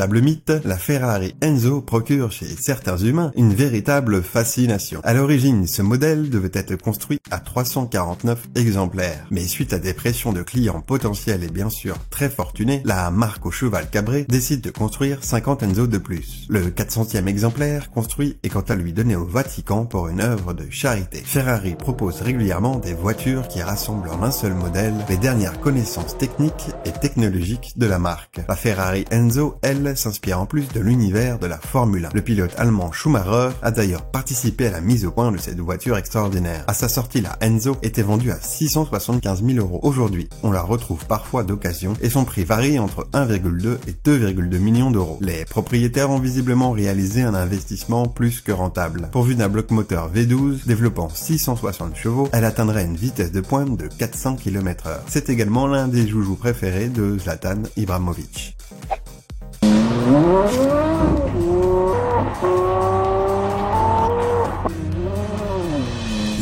semblable mythe, la Ferrari Enzo procure chez certains humains une véritable fascination. À l'origine, ce modèle devait être construit à 349 exemplaires. Mais suite à des pressions de clients potentiels et bien sûr très fortunés, la marque au cheval cabré décide de construire 50 Enzo de plus. Le 400e exemplaire construit est quant à lui donné au Vatican pour une œuvre de charité. Ferrari propose régulièrement des voitures qui rassemblent en un seul modèle les dernières connaissances techniques et technologiques de la marque. La Ferrari Enzo, elle, s'inspire en plus de l'univers de la Formule 1. Le pilote allemand Schumacher a d'ailleurs participé à la mise au point de cette voiture extraordinaire. À sa sortie, la Enzo était vendue à 675 000 €. Aujourd'hui, on la retrouve parfois d'occasion et son prix varie entre 1,2 et 2,2 millions d'euros. Les propriétaires ont visiblement réalisé un investissement plus que rentable. Pourvue d'un bloc moteur V12 développant 660 chevaux, elle atteindrait une vitesse de pointe de 400 km/h. C'est également l'un des joujoux préférés de Zlatan Ibrahimovic.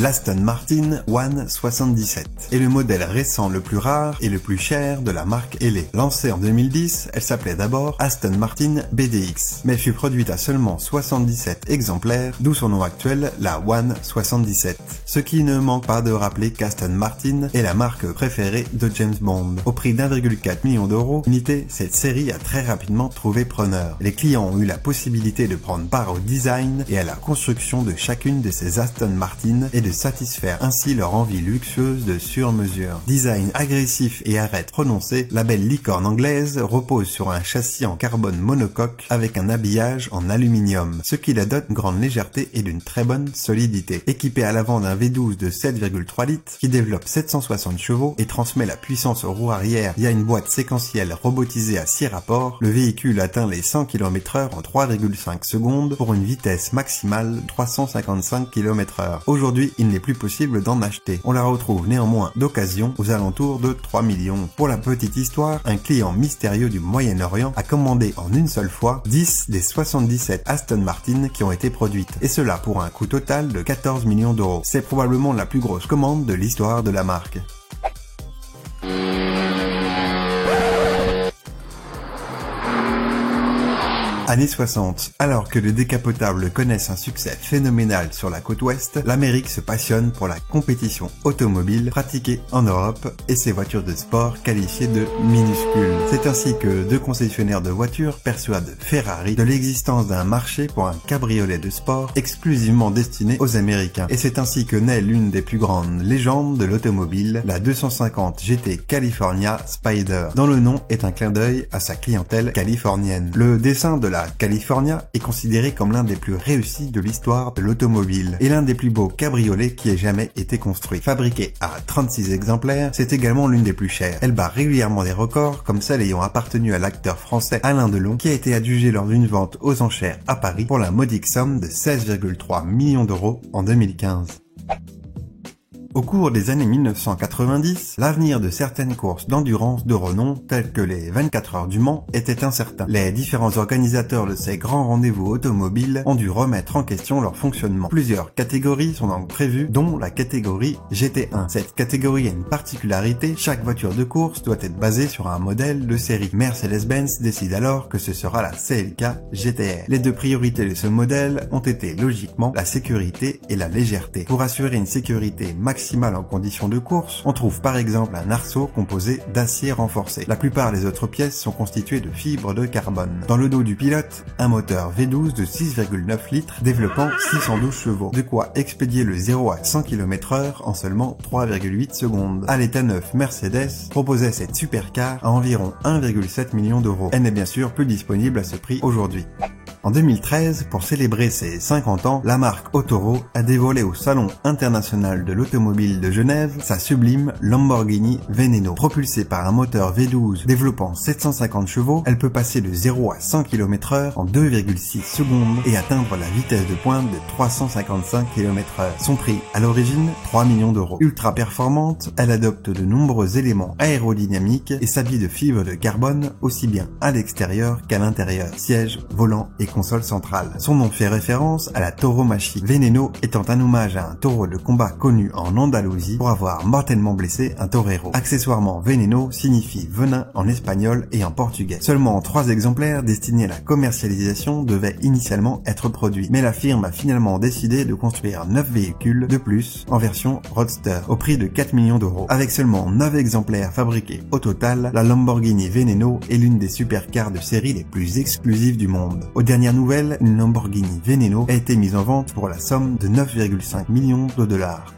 L'Aston Martin One 77 est le modèle récent le plus rare et le plus cher de la marque Hellé. Lancée en 2010, elle s'appelait d'abord Aston Martin BDX, mais fut produite à seulement 77 exemplaires, d'où son nom actuel, la One 77. Ce qui ne manque pas de rappeler qu'Aston Martin est la marque préférée de James Bond. Au prix d'1,4 million d'euros unité, cette série a très rapidement trouvé preneur. Les clients ont eu la possibilité de prendre part au design et à la construction de chacune de ces Aston Martin et de satisfaire ainsi leur envie luxueuse de sur-mesure. Design agressif et arête prononcée, la belle licorne anglaise repose sur un châssis en carbone monocoque avec un habillage en aluminium, ce qui la dote d'une grande légèreté et d'une très bonne solidité. Équipée à l'avant d'un V12 de 7,3 litres qui développe 760 chevaux et transmet la puissance aux roues arrière via une boîte séquentielle robotisée à 6 rapports, le véhicule atteint les 100 km/h en 3,5 secondes pour une vitesse maximale de 355 km/h. Aujourd'hui, il n'est plus possible d'en acheter. On la retrouve néanmoins d'occasion aux alentours de 3 millions. Pour la petite histoire, un client mystérieux du Moyen-Orient a commandé en une seule fois 10 des 77 Aston Martin qui ont été produites, et cela pour un coût total de 14 millions d'euros. C'est probablement la plus grosse commande de l'histoire de la marque. Années 60. Alors que les décapotables connaissent un succès phénoménal sur la côte ouest, l'Amérique se passionne pour la compétition automobile pratiquée en Europe et ses voitures de sport qualifiées de minuscules. C'est ainsi que deux concessionnaires de voitures persuadent Ferrari de l'existence d'un marché pour un cabriolet de sport exclusivement destiné aux Américains. Et c'est ainsi que naît l'une des plus grandes légendes de l'automobile, la 250 GT California Spider, dont le nom est un clin d'œil à sa clientèle californienne. Le dessin de la California est considéré comme l'un des plus réussis de l'histoire de l'automobile et l'un des plus beaux cabriolets qui ait jamais été construit. Fabriquée à 36 exemplaires, c'est également l'une des plus chères. Elle bat régulièrement des records comme celle ayant appartenu à l'acteur français Alain Delon qui a été adjugé lors d'une vente aux enchères à Paris pour la modique somme de 16,3 millions d'euros en 2015. Au cours des années 1990, l'avenir de certaines courses d'endurance de renom, telles que les 24 heures du Mans, était incertain. Les différents organisateurs de ces grands rendez-vous automobiles ont dû remettre en question leur fonctionnement. Plusieurs catégories sont donc prévues, dont la catégorie GT1. Cette catégorie a une particularité, chaque voiture de course doit être basée sur un modèle de série. Mercedes-Benz décide alors que ce sera la CLK GTR. Les deux priorités de ce modèle ont été logiquement la sécurité et la légèreté. Pour assurer une sécurité maximale en conditions de course, on trouve par exemple un arceau composé d'acier renforcé. La plupart des autres pièces sont constituées de fibres de carbone. Dans le dos du pilote, un moteur V12 de 6,9 litres développant 612 chevaux, de quoi expédier le 0 à 100 km/h en seulement 3,8 secondes. À l'état neuf, Mercedes proposait cette supercar à environ 1,7 million d'euros. Elle n'est bien sûr plus disponible à ce prix aujourd'hui. En 2013, pour célébrer ses 50 ans, la marque Autoro a dévoilé au Salon international de l'automobile de Genève sa sublime Lamborghini Veneno. Propulsée par un moteur V12 développant 750 chevaux, elle peut passer de 0 à 100 km/h en 2,6 secondes et atteindre la vitesse de pointe de 355 km/h. Son prix, à l'origine, 3 millions d'euros. Ultra performante, elle adopte de nombreux éléments aérodynamiques et s'habille de fibres de carbone aussi bien à l'extérieur qu'à l'intérieur. Sièges, volants et consoles centrales. Son nom fait référence à la tauromachie, Veneno étant un hommage à un taureau de combat connu en Andalousie pour avoir mortellement blessé un torero. Accessoirement, Veneno signifie venin en espagnol et en portugais. Seulement 3 exemplaires destinés à la commercialisation devaient initialement être produits, mais la firme a finalement décidé de construire 9 véhicules de plus en version Roadster au prix de 4 millions d'euros. Avec seulement 9 exemplaires fabriqués au total, la Lamborghini Veneno est l'une des supercars de série les plus exclusives du monde. Aux dernières nouvelles, une Lamborghini Veneno a été mise en vente pour la somme de 9,5 millions de dollars.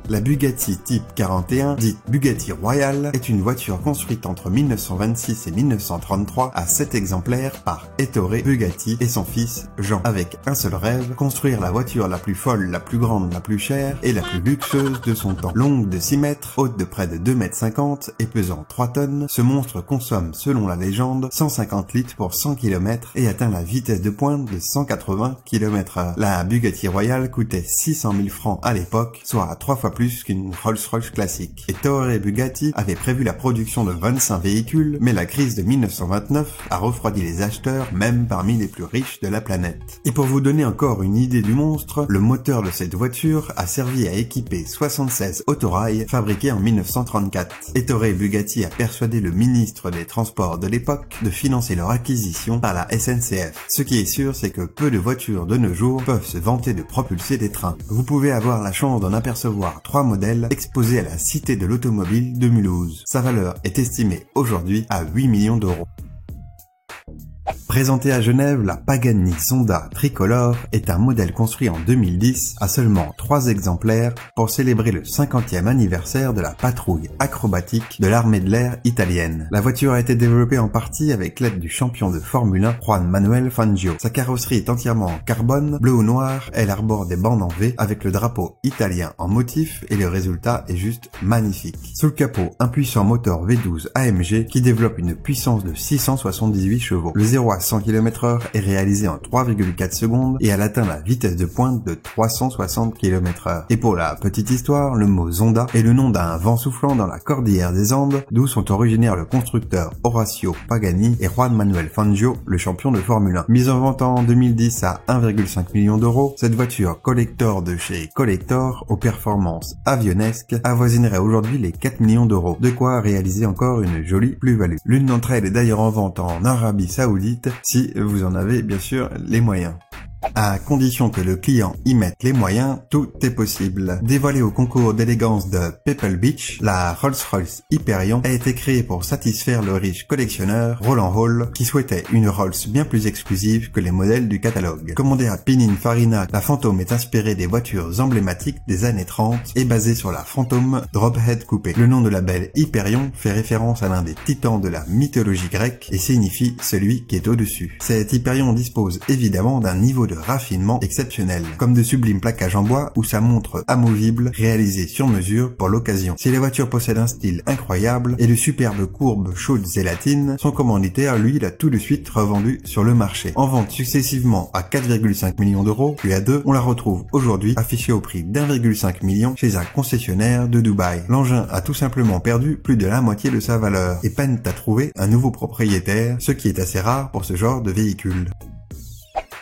La Bugatti Type 41, dite Bugatti Royale, est une voiture construite entre 1926 et 1933 à 7 exemplaires par Ettore Bugatti et son fils Jean, avec un seul rêve, construire la voiture la plus folle, la plus grande, la plus chère et la plus luxueuse de son temps. Longue de 6 mètres, haute de près de 2,50 mètres et pesant 3 tonnes, ce monstre consomme, selon la légende, 150 litres pour 100 km et atteint la vitesse de pointe de 180 km/h. La Bugatti Royale coûtait 600 000 francs à l'époque, soit 3 fois plus qu'une Rolls-Royce classique. Ettore Bugatti avait prévu la production de 25 véhicules, mais la crise de 1929 a refroidi les acheteurs, même parmi les plus riches de la planète. Et pour vous donner encore une idée du monstre, le moteur de cette voiture a servi à équiper 76 autorails fabriqués en 1934. Ettore Bugatti a persuadé le ministre des Transports de l'époque de financer leur acquisition par la SNCF. Ce qui est sûr, c'est que peu de voitures de nos jours peuvent se vanter de propulser des trains. Vous pouvez avoir la chance d'en apercevoir 3 modèles exposés à la Cité de l'Automobile de Mulhouse. Sa valeur est estimée aujourd'hui à 8 millions d'euros. Présentée à Genève, la Pagani Zonda Tricolore est un modèle construit en 2010 à seulement 3 exemplaires pour célébrer le 50e anniversaire de la patrouille acrobatique de l'armée de l'air italienne. La voiture a été développée en partie avec l'aide du champion de Formule 1 Juan Manuel Fangio. Sa carrosserie est entièrement en carbone, bleu ou noir, elle arbore des bandes en V avec le drapeau italien en motif et le résultat est juste magnifique. Sous le capot, un puissant moteur V12 AMG qui développe une puissance de 678 chevaux. Le 0 à 100 km/h est réalisé en 3,4 secondes et elle atteint la vitesse de pointe de 360 km/h. Et pour la petite histoire, le mot Zonda est le nom d'un vent soufflant dans la cordillère des Andes, d'où sont originaires le constructeur Horacio Pagani et Juan Manuel Fangio, le champion de Formule 1. Mise en vente en 2010 à 1,5 million d'euros, cette voiture collector de chez Collector, aux performances avionesques, avoisinerait aujourd'hui les 4 millions d'euros. De quoi réaliser encore une jolie plus-value. L'une d'entre elles est d'ailleurs en vente en Arabie Saoudite, si vous en avez bien sûr les moyens. À condition que le client y mette les moyens, tout est possible. Dévoilée au concours d'élégance de Pebble Beach, la Rolls-Royce Hyperion a été créée pour satisfaire le riche collectionneur Roland Hall qui souhaitait une Rolls bien plus exclusive que les modèles du catalogue. Commandée à Pininfarina, la Phantom est inspirée des voitures emblématiques des années 30 et basée sur la Phantom Drophead Coupé. Le nom de la belle Hyperion fait référence à l'un des titans de la mythologie grecque et signifie celui qui est au-dessus. Cette Hyperion dispose évidemment d'un niveau de raffinement exceptionnel, comme de sublimes plaquages en bois ou sa montre amovible réalisée sur mesure pour l'occasion. Si la voiture possède un style incroyable et de superbes courbes chaudes et latines, son commanditaire, lui, l'a tout de suite revendu sur le marché. En vente successivement à 4,5 millions d'euros, puis à 2, on la retrouve aujourd'hui affichée au prix d'1,5 million chez un concessionnaire de Dubaï. L'engin a tout simplement perdu plus de la moitié de sa valeur et peine à trouver un nouveau propriétaire, ce qui est assez rare pour ce genre de véhicule.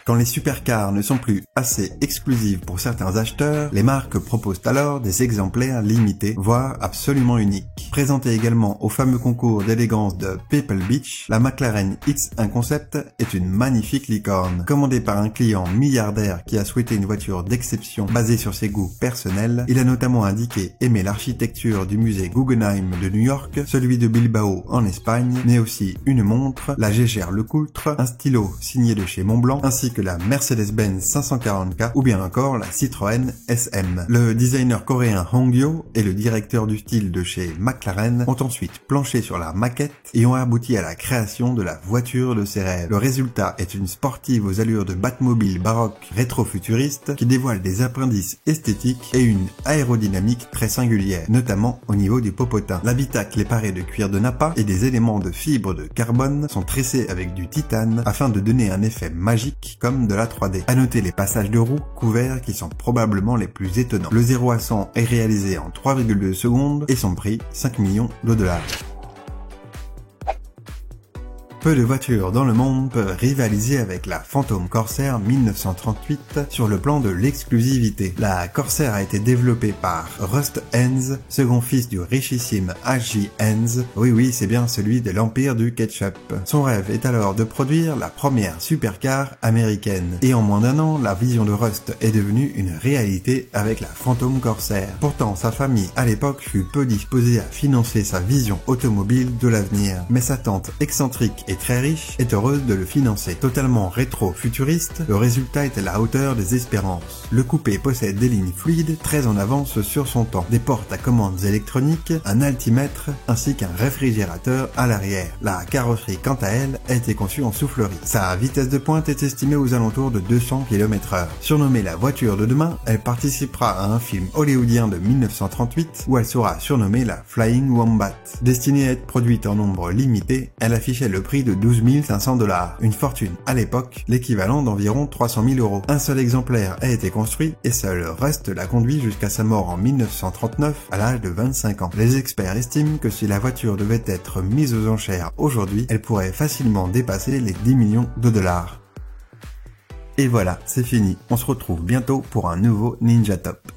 Quand les supercars ne sont plus assez exclusives pour certains acheteurs, les marques proposent alors des exemplaires limités, voire absolument uniques. Présentée également au fameux concours d'élégance de Pebble Beach, la McLaren X1 Concept est une magnifique licorne. Commandée par un client milliardaire qui a souhaité une voiture d'exception basée sur ses goûts personnels, il a notamment indiqué aimer l'architecture du musée Guggenheim de New York, celui de Bilbao en Espagne, mais aussi une montre, la Jaeger LeCoultre, un stylo signé de chez Montblanc, ainsi que la Mercedes-Benz 540K ou bien encore la Citroën SM. Le designer coréen Hongyo et le directeur du style de chez McLaren ont ensuite planché sur la maquette et ont abouti à la création de la voiture de ses rêves. Le résultat est une sportive aux allures de Batmobile baroque rétro-futuriste qui dévoile des appendices esthétiques et une aérodynamique très singulière, notamment au niveau du popotin. L'habitacle est paré de cuir de nappa et des éléments de fibre de carbone sont tressés avec du titane afin de donner un effet magique comme de la 3D. À noter les passages de roues couverts qui sont probablement les plus étonnants. Le 0 à 100 est réalisé en 3,2 secondes et son prix 5 millions de dollars. Peu de voitures dans le monde peuvent rivaliser avec la Phantom Corsair 1938 sur le plan de l'exclusivité. La Corsair a été développée par Rust Hens, second fils du richissime H.J. Hens. Oui, c'est bien celui de l'empire du ketchup. Son rêve est alors de produire la première supercar américaine. Et en moins d'un an, la vision de Rust est devenue une réalité avec la Phantom Corsair. Pourtant, sa famille à l'époque fut peu disposée à financer sa vision automobile de l'avenir. Mais sa tante excentrique et très riche est heureuse de le financer. Totalement rétro-futuriste, le résultat est à la hauteur des espérances. Le coupé possède des lignes fluides très en avance sur son temps, des portes à commandes électroniques, un altimètre ainsi qu'un réfrigérateur à l'arrière. La carrosserie quant à elle a été conçue en soufflerie. Sa vitesse de pointe est estimée aux alentours de 200 km/h. Surnommée la voiture de demain, elle participera à un film hollywoodien de 1938 où elle sera surnommée la Flying Wombat. Destinée à être produite en nombre limité, elle affichait le prix de 12 500 $, une fortune à l'époque, l'équivalent d'environ 300 000 €. Un seul exemplaire a été construit et seul Rust l'a conduit jusqu'à sa mort en 1939 à l'âge de 25 ans. Les experts estiment que si la voiture devait être mise aux enchères aujourd'hui, elle pourrait facilement dépasser les 10 millions de dollars. Et voilà, c'est fini. On se retrouve bientôt pour un nouveau Ninja Top.